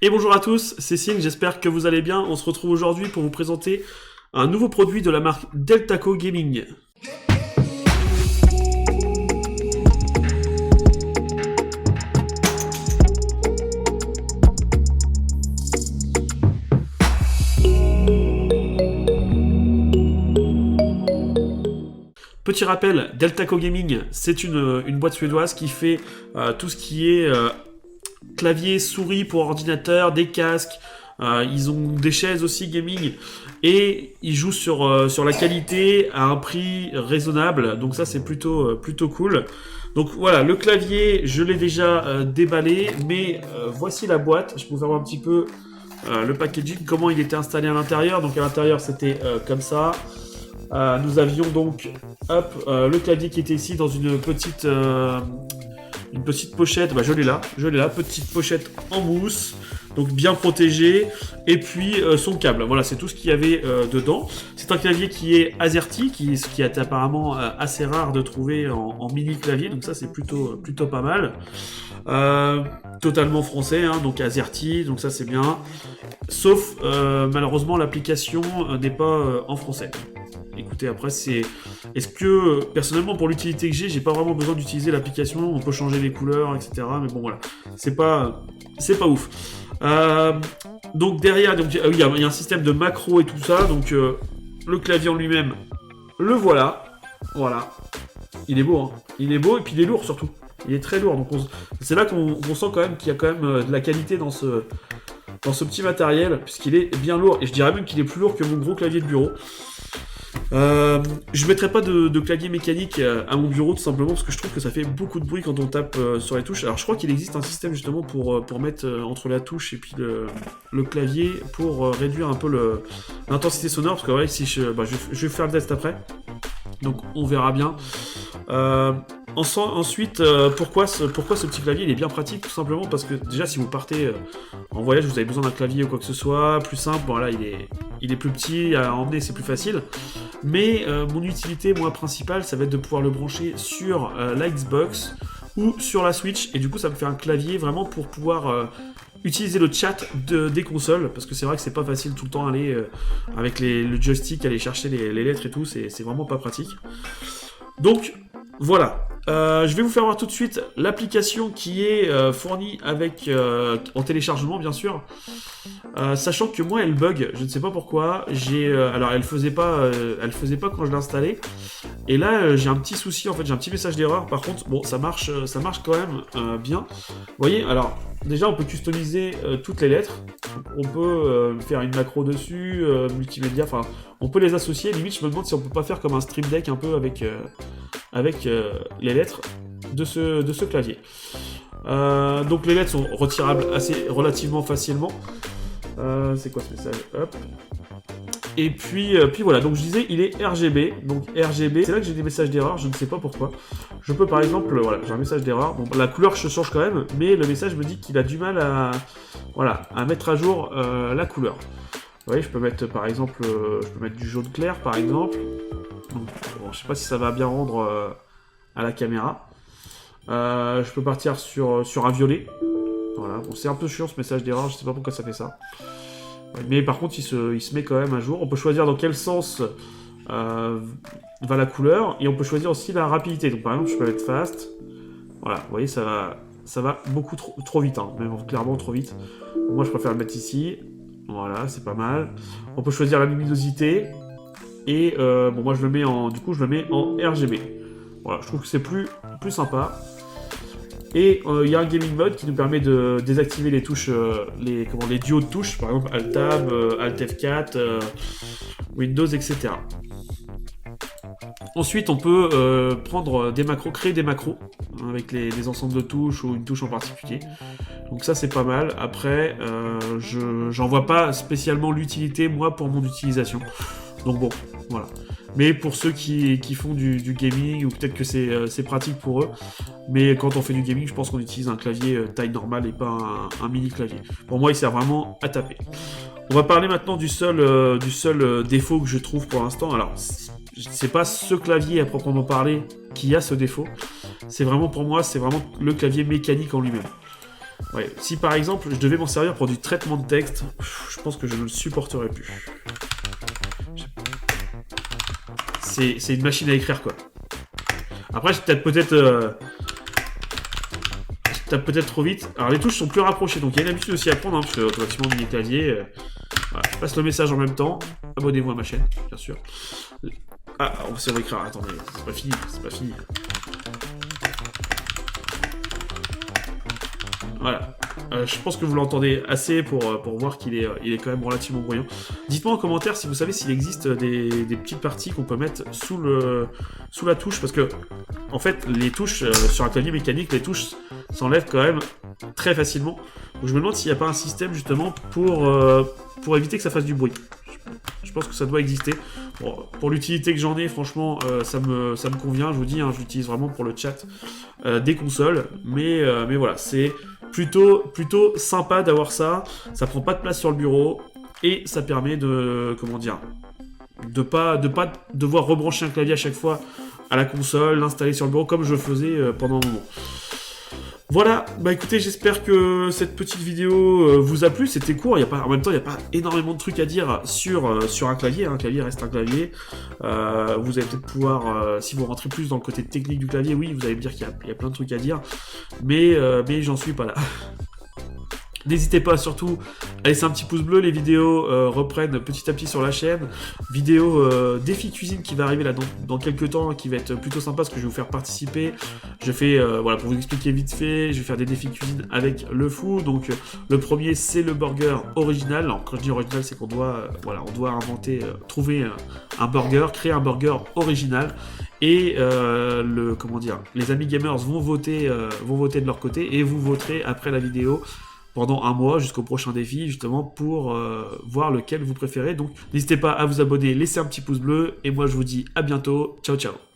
Et bonjour à tous, c'est Sing, j'espère que vous allez bien. On se retrouve aujourd'hui pour vous présenter un nouveau produit de la marque Deltaco Gaming. Petit rappel, Deltaco Gaming, c'est une boîte suédoise qui fait tout ce qui est clavier, souris pour ordinateur, des casques, ils ont des chaises aussi gaming, et ils jouent sur la qualité à un prix raisonnable, donc ça c'est plutôt cool. Donc voilà, le clavier, je l'ai déjà déballé, mais voici la boîte. Je peux vous faire voir un petit peu le packaging, comment il était installé à l'intérieur. Donc à l'intérieur c'était comme ça. Nous avions donc le clavier qui était ici dans une petite pochette, je l'ai là, petite pochette en mousse, donc bien protégée, et puis son câble, voilà, c'est tout ce qu'il y avait dedans. C'est un clavier qui est AZERTY, qui est apparemment assez rare de trouver en mini clavier, donc ça c'est plutôt pas mal. Totalement français, hein, donc AZERTY, donc ça c'est bien, sauf malheureusement l'application n'est pas en français. Écoutez, après est-ce que personnellement pour l'utilité que j'ai pas vraiment besoin d'utiliser l'application. On peut changer les couleurs, etc. Mais bon voilà, c'est pas ouf. Donc derrière, il y a un système de macro et tout ça. Donc le clavier en lui-même, le voilà. Il est beau, hein. Il est beau et puis il est lourd surtout. Il est très lourd. Donc c'est là qu'on sent quand même qu'il y a quand même de la qualité dans ce petit matériel, puisqu'il est bien lourd. Et je dirais même qu'il est plus lourd que mon gros clavier de bureau. Je mettrai pas de clavier mécanique à mon bureau, tout simplement parce que je trouve que ça fait beaucoup de bruit quand on tape sur les touches. Alors je crois qu'il existe un système justement pour mettre entre la touche et puis le clavier pour réduire un peu l'intensité sonore, parce que ouais, si je vais faire le test après, donc on verra bien. Ensuite, pourquoi ce petit clavier il est bien pratique? Tout simplement parce que déjà si vous partez en voyage, vous avez besoin d'un clavier ou quoi que ce soit, plus simple, bon là il est plus petit, à emmener c'est plus facile. Mais mon utilité, moi, principale, ça va être de pouvoir le brancher sur la Xbox ou sur la Switch, et du coup ça me fait un clavier vraiment pour pouvoir utiliser le chat des consoles, parce que c'est vrai que c'est pas facile tout le temps aller avec le joystick, aller chercher les lettres et tout, c'est vraiment pas pratique. Donc voilà, je vais vous faire voir tout de suite l'application qui est fournie avec en téléchargement bien sûr, sachant que moi elle bug, je ne sais pas pourquoi. Alors elle faisait pas quand je l'ai installée, et là j'ai un petit souci, en fait j'ai un petit message d'erreur. Par contre bon, ça marche quand même bien. Vous voyez, alors déjà on peut customiser toutes les lettres, on peut faire une macro dessus, multimédia, enfin on peut les associer. Limite je me demande si on peut pas faire comme un Stream Deck un peu avec les lettres de ce clavier. Donc les lettres sont retirables relativement facilement. C'est quoi ce message? Hop. Et puis voilà, donc je disais il est RGB, donc RGB, c'est là que j'ai des messages d'erreur, je ne sais pas pourquoi. Je peux par exemple, voilà, j'ai un message d'erreur, bon la couleur se change quand même, mais le message me dit qu'il a du mal à mettre à jour la couleur. Vous voyez, je peux mettre par exemple, du jaune clair par exemple. Donc, bon, je sais pas si ça va bien rendre à la caméra. Je peux partir sur un violet. Voilà, bon, c'est un peu chiant ce message d'erreur, je sais pas pourquoi ça fait ça. Mais par contre, il se met quand même à jour. On peut choisir dans quel sens va la couleur, et on peut choisir aussi la rapidité. Donc par exemple, je peux mettre fast. Voilà, vous voyez, ça va beaucoup trop vite, hein, même clairement trop vite. Moi, je préfère le mettre ici. Voilà, c'est pas mal. On peut choisir la luminosité. Et bon, moi je le mets en RGB. Voilà, je trouve que c'est plus sympa. Et il y a un gaming mode qui nous permet de désactiver les touches, les duos de touches, par exemple Alt Tab, Alt F4, Windows, etc. Ensuite, on peut prendre des macros, créer des macros avec des ensembles de touches ou une touche en particulier. Donc ça, c'est pas mal. Après, j'en vois pas spécialement l'utilité, moi, pour mon utilisation. Donc bon, voilà. Mais pour ceux qui font du gaming, ou peut-être que c'est pratique pour eux, mais quand on fait du gaming, je pense qu'on utilise un clavier taille normale et pas un mini clavier. Pour moi, il sert vraiment à taper. On va parler maintenant du seul défaut que je trouve pour l'instant. Alors, c'est pas ce clavier à proprement parler qui a ce défaut. C'est vraiment, pour moi, c'est vraiment le clavier mécanique en lui-même. Ouais, si par exemple je devais m'en servir pour du traitement de texte, je pense que je ne le supporterais plus. C'est une machine à écrire, quoi. Après, je tape peut-être trop vite. Alors les touches sont plus rapprochées, donc il y a une habitude aussi à prendre, hein, parce que automatiquement mini clavier. Voilà. Je passe le message en même temps. Abonnez-vous à ma chaîne, bien sûr. Ah, on va écrire. Attendez, c'est pas fini, c'est pas fini. Voilà. Je pense que vous l'entendez assez pour voir qu'il est, il est quand même relativement bruyant. Dites-moi en commentaire si vous savez s'il existe des petites parties qu'on peut mettre sous la touche, parce que en fait les touches sur un clavier mécanique, les touches s'enlèvent quand même très facilement. Donc je me demande s'il n'y a pas un système justement pour éviter que ça fasse du bruit. Je pense que ça doit exister. Bon, pour l'utilité que j'en ai, franchement, ça me convient. Je vous dis, hein, je l'utilise vraiment pour le chat des consoles. Mais voilà, c'est plutôt sympa d'avoir ça. Ça prend pas de place sur le bureau et ça permet de, comment dire, de pas devoir rebrancher un clavier à chaque fois à la console, l'installer sur le bureau comme je le faisais pendant un moment. Voilà, bah écoutez, j'espère que cette petite vidéo vous a plu, c'était court, en même temps il n'y a pas énormément de trucs à dire sur un clavier, un clavier reste un clavier. Vous allez peut-être pouvoir, si vous rentrez plus dans le côté technique du clavier, oui, vous allez me dire qu'il y a plein de trucs à dire, mais j'en suis pas là. N'hésitez pas surtout à laisser un petit pouce bleu, les vidéos reprennent petit à petit sur la chaîne. Vidéo défi cuisine qui va arriver là dans quelques temps, qui va être plutôt sympa parce que je vais vous faire participer. Je fais, voilà, pour vous expliquer vite fait, je vais faire des défis cuisine avec le fou. Donc le premier c'est le burger original. Alors quand je dis original c'est qu'on doit, voilà, on doit inventer, trouver un burger, créer un burger original. Et les amis gamers vont voter de leur côté et vous voterez après la vidéo pendant un mois jusqu'au prochain défi justement pour voir lequel vous préférez. Donc n'hésitez pas à vous abonner, laissez un petit pouce bleu et moi je vous dis à bientôt, ciao ciao.